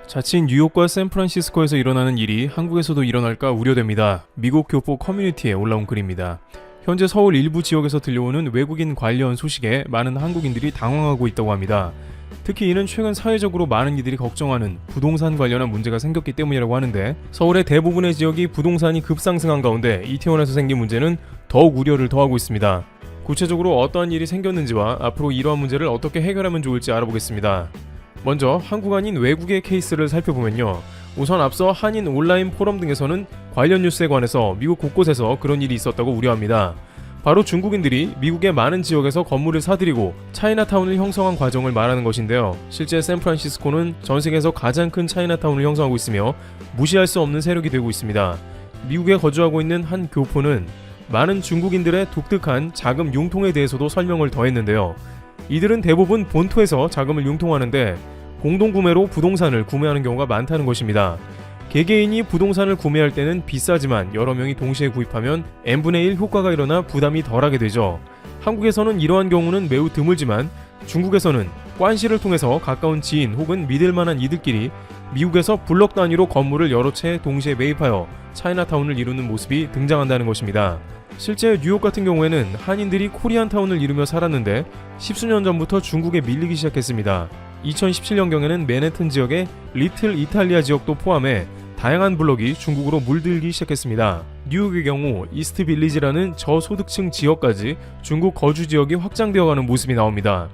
자칫 뉴욕과 샌프란시스코에서 일어나는 일이 한국에서도 일어날까 우려됩니다. 미국 교포 커뮤니티에 올라온 글입니다. 현재 서울 일부 지역에서 들려오는 외국인 관련 소식에 많은 한국인들이 당황하고 있다고 합니다. 특히 이는 최근 사회적으로 많은 이들이 걱정하는 부동산 관련한 문제가 생겼기 때문이라고 하는데, 서울의 대부분의 지역이 부동산이 급상승한 가운데 이태원에서 생긴 문제는 더욱 우려를 더하고 있습니다. 구체적으로 어떠한 일이 생겼는지와 앞으로 이러한 문제를 어떻게 해결하면 좋을지 알아보겠습니다. 먼저 한국 아닌 외국의 케이스를 살펴보면요, 우선 앞서 한인 온라인 포럼 등에서는 관련 뉴스에 관해서 미국 곳곳에서 그런 일이 있었다고 우려합니다. 바로 중국인들이 미국의 많은 지역에서 건물을 사들이고 차이나타운을 형성한 과정을 말하는 것인데요. 실제 샌프란시스코는 전 세계에서 가장 큰 차이나타운을 형성하고 있으며 무시할 수 없는 세력이 되고 있습니다. 미국에 거주하고 있는 한 교포는 많은 중국인들의 독특한 자금 융통에 대해서도 설명을 더했는데요. 이들은 대부분 본토에서 자금을 융통하는데 공동구매로 부동산을 구매하는 경우가 많다는 것입니다. 개개인이 부동산을 구매할 때는 비싸지만 여러 명이 동시에 구입하면 n분의 1 효과가 일어나 부담이 덜하게 되죠. 한국에서는 이러한 경우는 매우 드물지만 중국에서는 관시를 통해서 가까운 지인 혹은 믿을 만한 이들끼리 미국에서 블럭 단위로 건물을 여러 채 동시에 매입하여 차이나타운을 이루는 모습이 등장한다는 것입니다. 실제 뉴욕 같은 경우에는 한인들이 코리안타운을 이루며 살았는데 십수년 전부터 중국에 밀리기 시작했습니다. 2017년경에는 맨해튼 지역의 리틀 이탈리아 지역도 포함해 다양한 블록이 중국으로 물들기 시작했습니다. 뉴욕의 경우 이스트 빌리지라는 저소득층 지역까지 중국 거주 지역이 확장되어가는 모습이 나옵니다.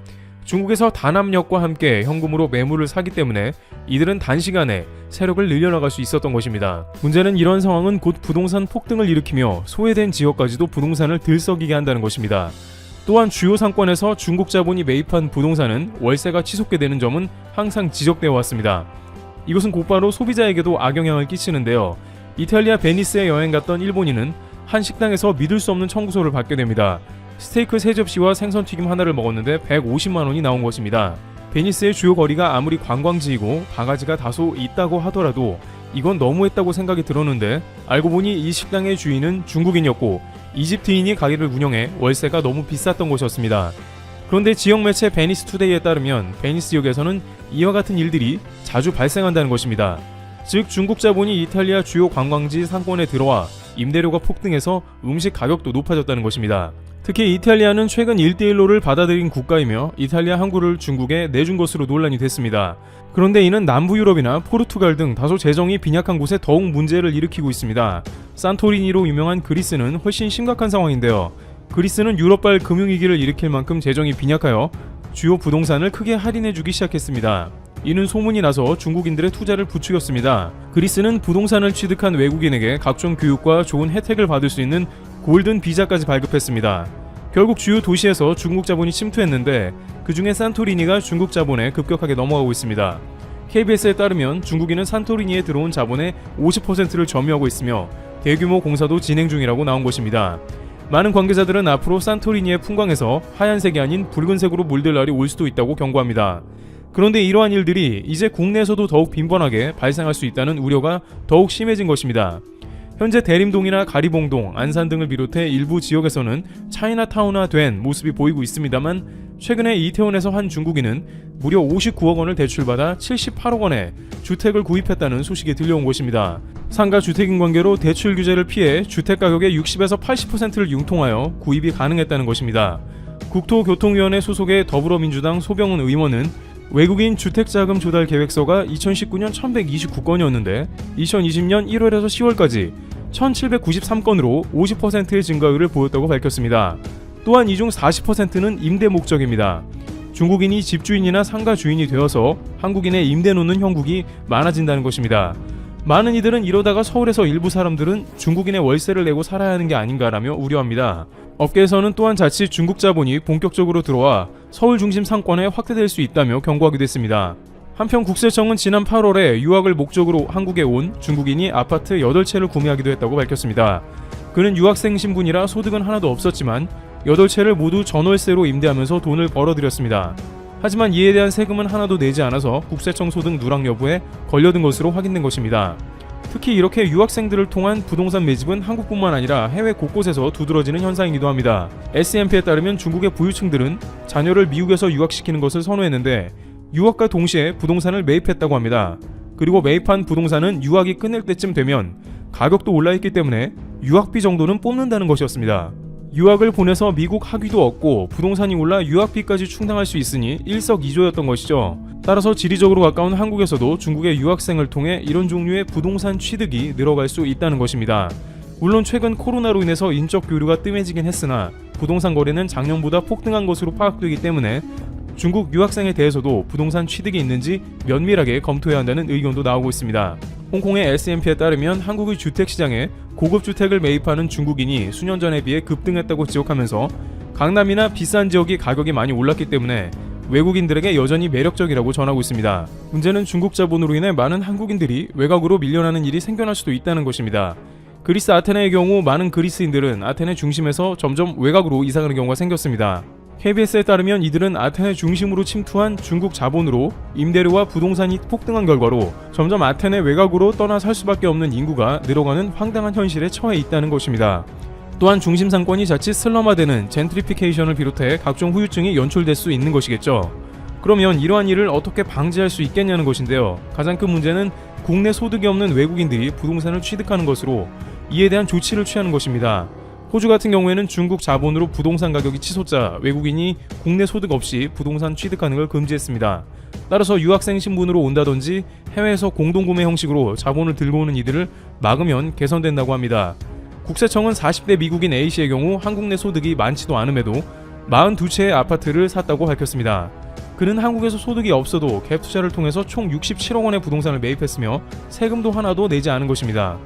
중국에서 단합력과 함께 현금으로 매물을 사기 때문에 이들은 단시간에 세력을 늘려나갈 수 있었던 것입니다. 문제는 이런 상황은 곧 부동산 폭등을 일으키며 소외된 지역까지도 부동산을 들썩이게 한다는 것입니다. 또한 주요 상권에서 중국 자본이 매입한 부동산은 월세가 치솟게 되는 점은 항상 지적되어 왔습니다. 이것은 곧바로 소비자에게도 악영향을 끼치는데요. 이탈리아 베니스에 여행 갔던 일본인은 한 식당에서 믿을 수 없는 청구서를 받게 됩니다. 스테이크 3접시와 생선튀김 하나를 먹었는데 150만 원이 나온 것입니다. 베니스의 주요 거리가 아무리 관광지이고 바가지가 다소 있다고 하더라도 이건 너무했다고 생각이 들었는데, 알고 보니 이 식당의 주인은 중국인이었고 이집트인이 가게를 운영해 월세가 너무 비쌌던 것이었습니다. 그런데 지역 매체 베니스 투데이에 따르면 베니스 지역에서는 이와 같은 일들이 자주 발생한다는 것입니다. 즉 중국 자본이 이탈리아 주요 관광지 상권에 들어와 임대료가 폭등해서 음식 가격도 높아졌다는 것입니다. 특히 이탈리아는 최근 1대1로를 받아들인 국가이며 이탈리아 항구를 중국에 내준 것으로 논란이 됐습니다. 그런데 이는 남부 유럽이나 포르투갈 등 다소 재정이 빈약한 곳에 더욱 문제를 일으키고 있습니다. 산토리니로 유명한 그리스는 훨씬 심각한 상황인데요. 그리스는 유럽발 금융위기를 일으킬 만큼 재정이 빈약하여 주요 부동산을 크게 할인해주기 시작했습니다. 이는 소문이 나서 중국인들의 투자를 부추겼습니다. 그리스는 부동산을 취득한 외국인에게 각종 교육과 좋은 혜택을 받을 수 있는 골든 비자까지 발급했습니다. 결국 주요 도시에서 중국 자본이 침투했는데 그 중에 산토리니가 중국 자본에 급격하게 넘어가고 있습니다. KBS에 따르면 중국인은 산토리니에 들어온 자본의 50%를 점유하고 있으며 대규모 공사도 진행 중이라고 나온 것입니다. 많은 관계자들은 앞으로 산토리니의 풍광에서 하얀색이 아닌 붉은색으로 물들 날이 올 수도 있다고 경고합니다. 그런데 이러한 일들이 이제 국내에서도 더욱 빈번하게 발생할 수 있다는 우려가 더욱 심해진 것입니다. 현재 대림동이나 가리봉동, 안산 등을 비롯해 일부 지역에서는 차이나타운화된 모습이 보이고 있습니다만, 최근에 이태원에서 한 중국인은 무려 59억 원을 대출받아 78억 원에 주택을 구입했다는 소식이 들려온 것입니다. 상가 주택인 관계로 대출 규제를 피해 주택 가격의 60에서 80%를 융통하여 구입이 가능했다는 것입니다. 국토교통위원회 소속의 더불어민주당 소병훈 의원은 외국인 주택자금 조달 계획서가 2019년 1129건이었는데 2020년 1월에서 10월까지 1793건으로 50%의 증가율을 보였다고 밝혔습니다. 또한 이 중 40%는 임대 목적입니다. 중국인이 집주인이나 상가 주인이 되어서 한국인의 임대 놓는 형국이 많아진다는 것입니다. 많은 이들은 이러다가 서울에서 일부 사람들은 중국인의 월세를 내고 살아야 하는 게 아닌가라며 우려합니다. 업계에서는 또한 자칫 중국 자본이 본격적으로 들어와 서울 중심 상권에 확대될 수 있다며 경고하기도 했습니다. 한편 국세청은 지난 8월에 유학을 목적으로 한국에 온 중국인이 아파트 8채를 구매하기도 했다고 밝혔습니다. 그는 유학생 신분이라 소득은 하나도 없었지만 8채를 모두 전월세로 임대하면서 돈을 벌어들였습니다. 하지만 이에 대한 세금은 하나도 내지 않아서 국세청 소득 누락 여부에 걸려든 것으로 확인된 것입니다. 특히 이렇게 유학생들을 통한 부동산 매집은 한국뿐만 아니라 해외 곳곳에서 두드러지는 현상이기도 합니다. S&P에 따르면 중국의 부유층들은 자녀를 미국에서 유학시키는 것을 선호했는데 유학과 동시에 부동산을 매입했다고 합니다. 그리고 매입한 부동산은 유학이 끝날 때쯤 되면 가격도 올라있기 때문에 유학비 정도는 뽑는다는 것이었습니다. 유학을 보내서 미국 학위도 얻고 부동산이 올라 유학비까지 충당할 수 있으니 일석이조였던 것이죠. 따라서 지리적으로 가까운 한국에서도 중국의 유학생을 통해 이런 종류의 부동산 취득이 늘어갈 수 있다는 것입니다. 물론 최근 코로나로 인해서 인적 교류가 뜸해지긴 했으나 부동산 거래는 작년보다 폭등한 것으로 파악되기 때문에 중국 유학생에 대해서도 부동산 취득이 있는지 면밀하게 검토해야 한다는 의견도 나오고 있습니다. 홍콩의 S&P에 따르면 한국의 주택시장에 고급 주택을 매입하는 중국인이 수년 전에 비해 급등했다고 지적하면서 강남이나 비싼 지역이 가격이 많이 올랐기 때문에 외국인들에게 여전히 매력적이라고 전하고 있습니다. 문제는 중국 자본으로 인해 많은 한국인들이 외곽으로 밀려나는 일이 생겨날 수도 있다는 것입니다. 그리스 아테네의 경우 많은 그리스인들은 아테네 중심에서 점점 외곽으로 이사가는 경우가 생겼습니다. KBS에 따르면 이들은 아테네 중심으로 침투한 중국 자본으로 임대료와 부동산이 폭등한 결과로 점점 아테네 외곽으로 떠나 살 수밖에 없는 인구가 늘어가는 황당한 현실에 처해 있다는 것입니다. 또한 중심 상권이 자칫 슬럼화되는 젠트리피케이션을 비롯해 각종 후유증이 연출될 수 있는 것이겠죠. 그러면 이러한 일을 어떻게 방지할 수 있겠냐는 것인데요. 가장 큰 문제는 국내 소득이 없는 외국인들이 부동산을 취득하는 것으로 이에 대한 조치를 취하는 것입니다. 호주 같은 경우에는 중국 자본으로 부동산 가격이 치솟자 외국인이 국내 소득 없이 부동산 취득하는 걸 금지했습니다. 따라서 유학생 신분으로 온다든지 해외에서 공동구매 형식으로 자본을 들고 오는 이들을 막으면 개선된다고 합니다. 국세청은 40대 미국인 A씨의 경우 한국 내 소득이 많지도 않음에도 42채의 아파트를 샀다고 밝혔습니다. 그는 한국에서 소득이 없어도 갭 투자를 통해서 총 67억 원의 부동산을 매입했으며 세금도 하나도 내지 않은 것입니다.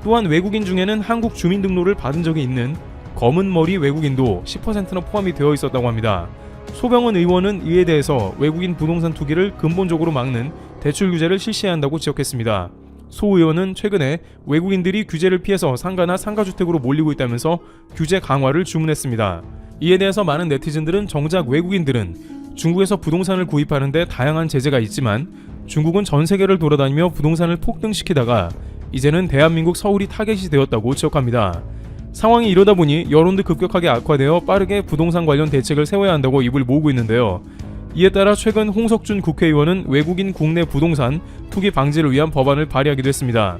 또한 외국인 중에는 한국 주민등록을 받은 적이 있는 검은 머리 외국인도 10%나 포함이 되어 있었다고 합니다. 소병은 의원은 이에 대해서 외국인 부동산 투기를 근본적으로 막는 대출 규제를 실시해야 한다고 지적했습니다. 소 의원은 최근에 외국인들이 규제를 피해서 상가나 상가주택으로 몰리고 있다면서 규제 강화를 주문했습니다. 이에 대해서 많은 네티즌들은 정작 외국인들은 중국에서 부동산을 구입하는데 다양한 제재가 있지만 중국은 전 세계를 돌아다니며 부동산을 폭등시키다가 이제는 대한민국 서울이 타겟이 되었다고 지적합니다. 상황이 이러다 보니 여론도 급격하게 악화되어 빠르게 부동산 관련 대책을 세워야 한다고 입을 모으고 있는데요. 이에 따라 최근 홍석준 국회의원은 외국인 국내 부동산 투기 방지를 위한 법안을 발의하기도 했습니다.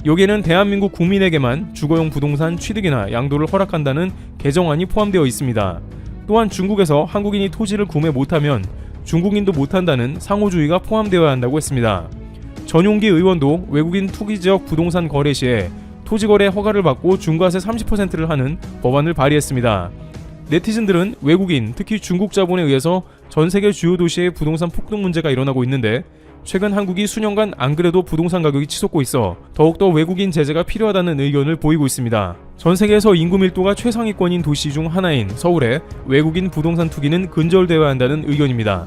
여기에는 대한민국 국민에게만 주거용 부동산 취득이나 양도를 허락한다는 개정안이 포함되어 있습니다. 또한 중국에서 한국인이 토지를 구매 못하면 중국인도 못한다는 상호주의가 포함되어야 한다고 했습니다. 전용기 의원도 외국인 투기지역 부동산 거래 시에 토지거래 허가를 받고 중과세 30%를 하는 법안을 발의했습니다. 네티즌들은 외국인, 특히 중국 자본에 의해서 전 세계 주요 도시의 부동산 폭등 문제가 일어나고 있는데 최근 한국이 수년간 안 그래도 부동산 가격이 치솟고 있어 더욱더 외국인 제재가 필요하다는 의견을 보이고 있습니다. 전 세계에서 인구 밀도가 최상위권인 도시 중 하나인 서울에 외국인 부동산 투기는 근절되어야 한다는 의견입니다.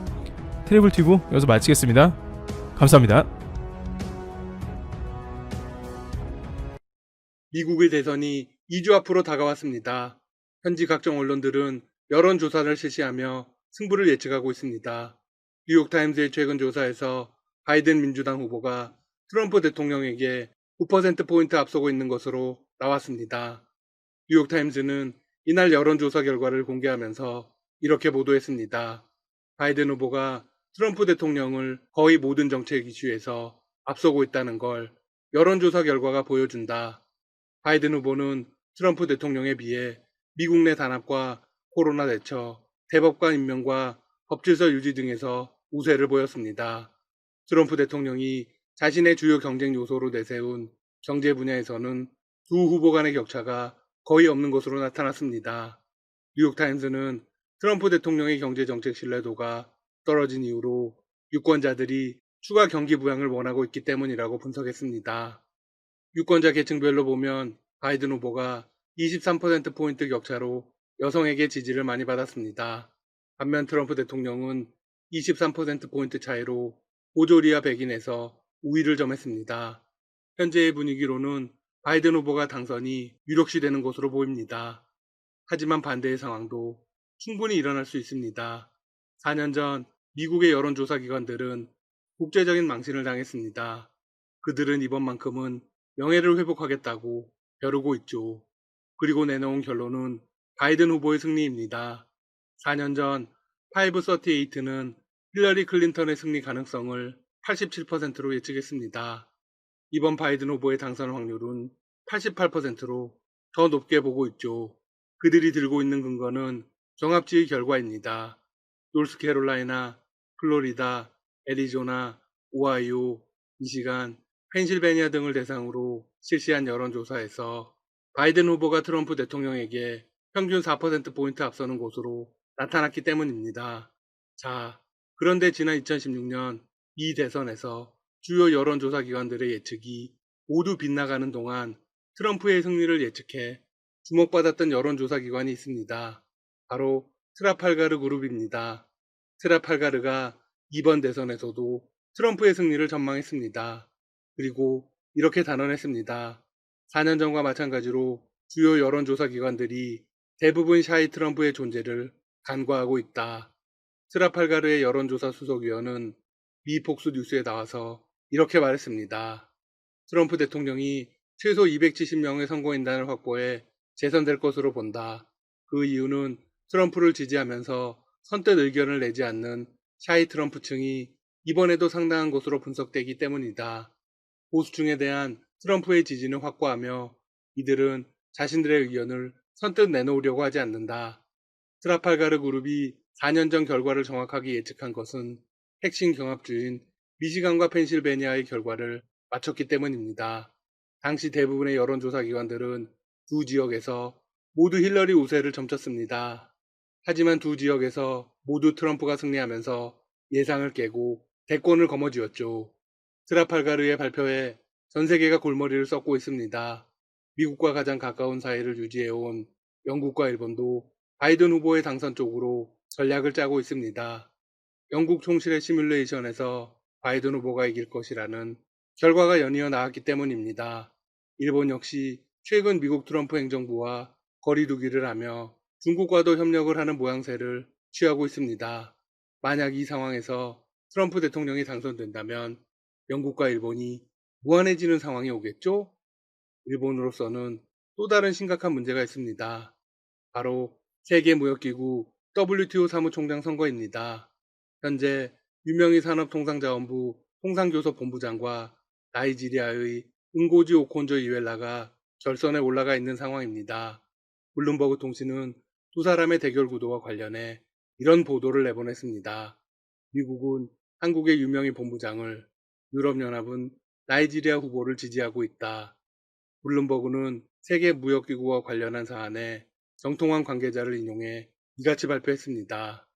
트래블튜브 여기서 마치겠습니다. 감사합니다. 미국의 대선이 2주 앞으로 다가왔습니다. 현지 각종 언론들은 여론조사를 실시하며 승부를 예측하고 있습니다. 뉴욕타임스의 최근 조사에서 바이든 민주당 후보가 트럼프 대통령에게 9%포인트 앞서고 있는 것으로 나왔습니다. 뉴욕타임스는 이날 여론조사 결과를 공개하면서 이렇게 보도했습니다. 바이든 후보가 트럼프 대통령을 거의 모든 정책 이슈에서 앞서고 있다는 걸 여론조사 결과가 보여준다. 바이든 후보는 트럼프 대통령에 비해 미국 내 단합과 코로나 대처, 대법관 임명과 법질서 유지 등에서 우세를 보였습니다. 트럼프 대통령이 자신의 주요 경쟁 요소로 내세운 경제 분야에서는 두 후보 간의 격차가 거의 없는 것으로 나타났습니다. 뉴욕타임스는 트럼프 대통령의 경제정책 신뢰도가 떨어진 이유로 유권자들이 추가 경기 부양을 원하고 있기 때문이라고 분석했습니다. 유권자 계층별로 보면 바이든 후보가 23%포인트 격차로 여성에게 지지를 많이 받았습니다. 반면 트럼프 대통령은 23%포인트 차이로 보조리아 백인에서 우위를 점했습니다. 현재의 분위기로는 바이든 후보가 당선이 유력시되는 것으로 보입니다. 하지만 반대의 상황도 충분히 일어날 수 있습니다. 4년 전 미국의 여론조사 기관들은 국제적인 망신을 당했습니다. 그들은 이번만큼은 명예를 회복하겠다고 벼르고 있죠. 그리고 내놓은 결론은 바이든 후보의 승리입니다. 4년 전 538는 힐러리 클린턴의 승리 가능성을 87%로 예측했습니다. 이번 바이든 후보의 당선 확률은 88%로 더 높게 보고 있죠. 그들이 들고 있는 근거는 종합지의 결과입니다. 노스캐롤라이나, 플로리다, 애리조나, 오하이오, 미시간, 펜실베니아 등을 대상으로 실시한 여론조사에서 바이든 후보가 트럼프 대통령에게 평균 4%포인트 앞서는 것으로 나타났기 때문입니다. 자, 그런데 지난 2016년 이 대선에서 주요 여론조사 기관들의 예측이 모두 빗나가는 동안 트럼프의 승리를 예측해 주목받았던 여론조사 기관이 있습니다. 바로 트라팔가르 그룹입니다. 트라팔가르가 이번 대선에서도 트럼프의 승리를 전망했습니다. 그리고 이렇게 단언했습니다. 4년 전과 마찬가지로 주요 여론조사 기관들이 대부분 샤이 트럼프의 존재를 간과하고 있다. 트라팔가르의 여론조사 수석위원은 미 폭스 뉴스에 나와서 이렇게 말했습니다. 트럼프 대통령이 최소 270명의 선거인단을 확보해 재선될 것으로 본다. 그 이유는 트럼프를 지지하면서 선뜻 의견을 내지 않는 샤이 트럼프층이 이번에도 상당한 것으로 분석되기 때문이다. 보수층에 대한 트럼프의 지지는 확고하며 이들은 자신들의 의견을 선뜻 내놓으려고 하지 않는다. 트라팔가르 그룹이 4년 전 결과를 정확하게 예측한 것은 핵심 경합주인 미시간과 펜실베니아의 결과를 맞췄기 때문입니다. 당시 대부분의 여론조사 기관들은 두 지역에서 모두 힐러리 우세를 점쳤습니다. 하지만 두 지역에서 모두 트럼프가 승리하면서 예상을 깨고 대권을 거머쥐었죠. 트라팔가르의 발표에 전 세계가 골머리를 썩고 있습니다. 미국과 가장 가까운 사이를 유지해온 영국과 일본도 바이든 후보의 당선 쪽으로 전략을 짜고 있습니다. 영국 총실의 시뮬레이션에서 바이든 후보가 이길 것이라는 결과가 연이어 나왔기 때문입니다. 일본 역시 최근 미국 트럼프 행정부와 거리두기를 하며 중국과도 협력을 하는 모양새를 취하고 있습니다. 만약 이 상황에서 트럼프 대통령이 당선된다면 영국과 일본이 무한해지는 상황이 오겠죠? 일본으로서는 또 다른 심각한 문제가 있습니다. 바로 세계무역기구 WTO 사무총장 선거입니다. 현재 유명희 산업통상자원부 통상교섭본부장과 나이지리아의 응고지 오콘조 이웰라가 결선에 올라가 있는 상황입니다. 블룸버그 통신은 두 사람의 대결 구도와 관련해 이런 보도를 내보냈습니다. 미국은 한국의 유명희 본부장을, 유럽연합은 나이지리아 후보를 지지하고 있다. 블룸버그는 세계무역기구와 관련한 사안에 정통한 관계자를 인용해 이같이 발표했습니다.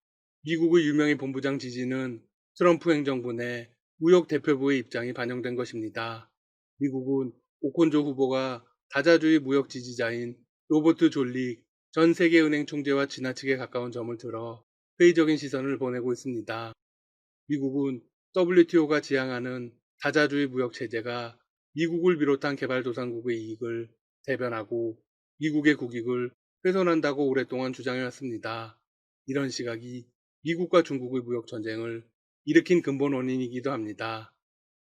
미국의 유명희 본부장 지지는 트럼프 행정부 내 무역 대표부의 입장이 반영된 것입니다. 미국은 오콘조 후보가 다자주의 무역 지지자인 로버트 졸릭 전 세계은행 총재와 지나치게 가까운 점을 들어 회의적인 시선을 보내고 있습니다. 미국은 WTO가 지향하는 다자주의 무역 체제가 미국을 비롯한 개발도상국의 이익을 대변하고 미국의 국익을 훼손한다고 오랫동안 주장해왔습니다. 이런 시각이 미국과 중국의 무역 전쟁을 일으킨 근본 원인이기도 합니다.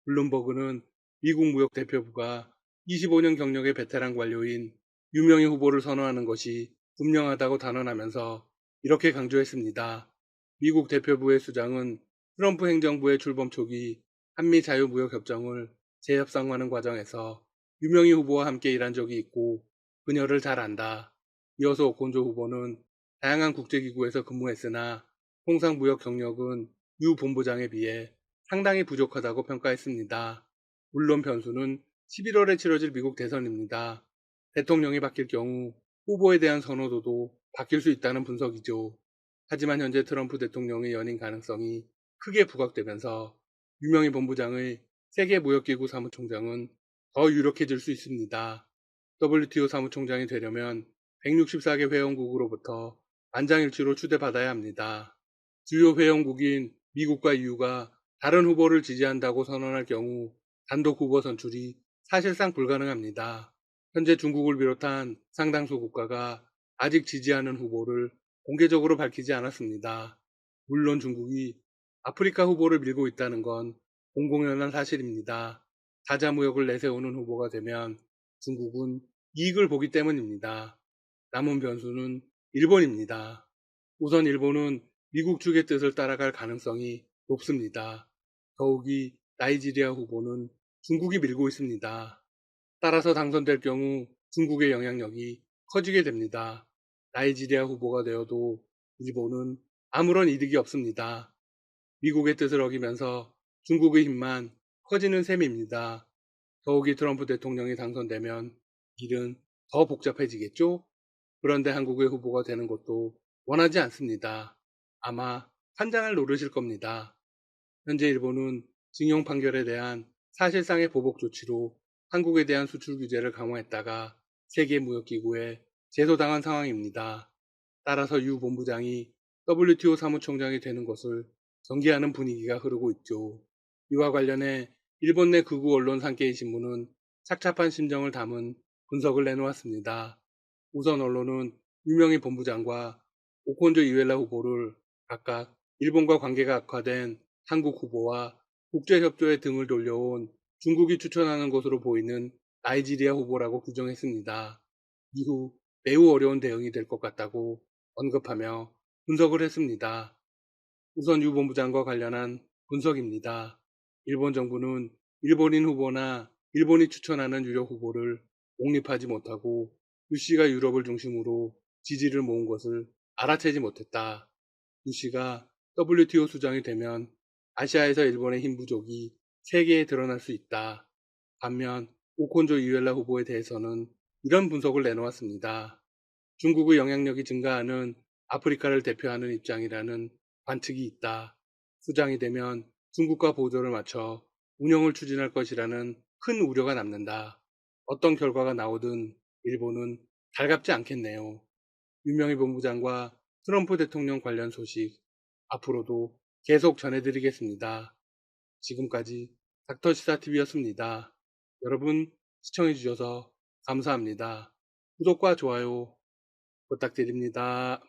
블룸버그는 미국 무역 대표부가 25년 경력의 베테랑 관료인 유명희 후보를 선호하는 것이 분명하다고 단언하면서 이렇게 강조했습니다. 미국 대표부의 수장은 트럼프 행정부의 출범 초기 한미 자유무역협정을 재협상하는 과정에서 유명희 후보와 함께 일한 적이 있고 그녀를 잘 안다. 이어서 오콘조 후보는 다양한 국제기구에서 근무했으나 통상무역 경력은 유 본부장에 비해 상당히 부족하다고 평가했습니다. 물론 변수는 11월에 치러질 미국 대선입니다. 대통령이 바뀔 경우 후보에 대한 선호도도 바뀔 수 있다는 분석이죠. 하지만 현재 트럼프 대통령의 연임 가능성이 크게 부각되면서 유명희 본부장의 세계무역기구 사무총장은 더 유력해질 수 있습니다. WTO 사무총장이 되려면 164개 회원국으로부터 만장일치로 추대받아야 합니다. 주요 회원국인 미국과 EU가 다른 후보를 지지한다고 선언할 경우 단독 후보 선출이 사실상 불가능합니다. 현재 중국을 비롯한 상당수 국가가 아직 지지하는 후보를 공개적으로 밝히지 않았습니다. 물론 중국이 아프리카 후보를 밀고 있다는 건 공공연한 사실입니다. 다자무역을 내세우는 후보가 되면 중국은 이익을 보기 때문입니다. 남은 변수는 일본입니다. 우선 일본은 미국 측의 뜻을 따라갈 가능성이 높습니다. 더욱이 나이지리아 후보는 중국이 밀고 있습니다. 따라서 당선될 경우 중국의 영향력이 커지게 됩니다. 나이지리아 후보가 되어도 일본은 아무런 이득이 없습니다. 미국의 뜻을 어기면서 중국의 힘만 커지는 셈입니다. 더욱이 트럼프 대통령이 당선되면 일은 더 복잡해지겠죠? 그런데 한국의 후보가 되는 것도 원하지 않습니다. 아마 판장을 노리실 겁니다. 현재 일본은 징용 판결에 대한 사실상의 보복 조치로 한국에 대한 수출 규제를 강화했다가 세계무역기구에 제소당한 상황입니다. 따라서 유 본부장이 WTO 사무총장이 되는 것을 경계하는 분위기가 흐르고 있죠. 이와 관련해 일본 내 극우 언론 산케이 신문은 착잡한 심정을 담은 분석을 내놓았습니다. 우선 언론은 유명희 본부장과 오콘조 이웰라 후보를 각각 일본과 관계가 악화된 한국 후보와 국제협조에 등을 돌려온 중국이 추천하는 것으로 보이는 나이지리아 후보라고 규정했습니다. 이후 매우 어려운 대응이 될 것 같다고 언급하며 분석을 했습니다. 우선 유 본부장과 관련한 분석입니다. 일본 정부는 일본인 후보나 일본이 추천하는 유력 후보를 옹립하지 못하고 유 씨가 유럽을 중심으로 지지를 모은 것을 알아채지 못했다. 유 씨가 WTO 수장이 되면 아시아에서 일본의 힘 부족이 세계에 드러날 수 있다. 반면 오콘조 이웰라 후보에 대해서는 이런 분석을 내놓았습니다. 중국의 영향력이 증가하는 아프리카를 대표하는 입장이라는 관측이 있다. 수장이 되면 중국과 보조를 맞춰 운영을 추진할 것이라는 큰 우려가 남는다. 어떤 결과가 나오든 일본은 달갑지 않겠네요. 유명희 본부장과 트럼프 대통령 관련 소식 앞으로도 계속 전해드리겠습니다. 지금까지 닥터시사TV였습니다. 여러분 시청해주셔서 감사합니다. 구독과 좋아요 부탁드립니다.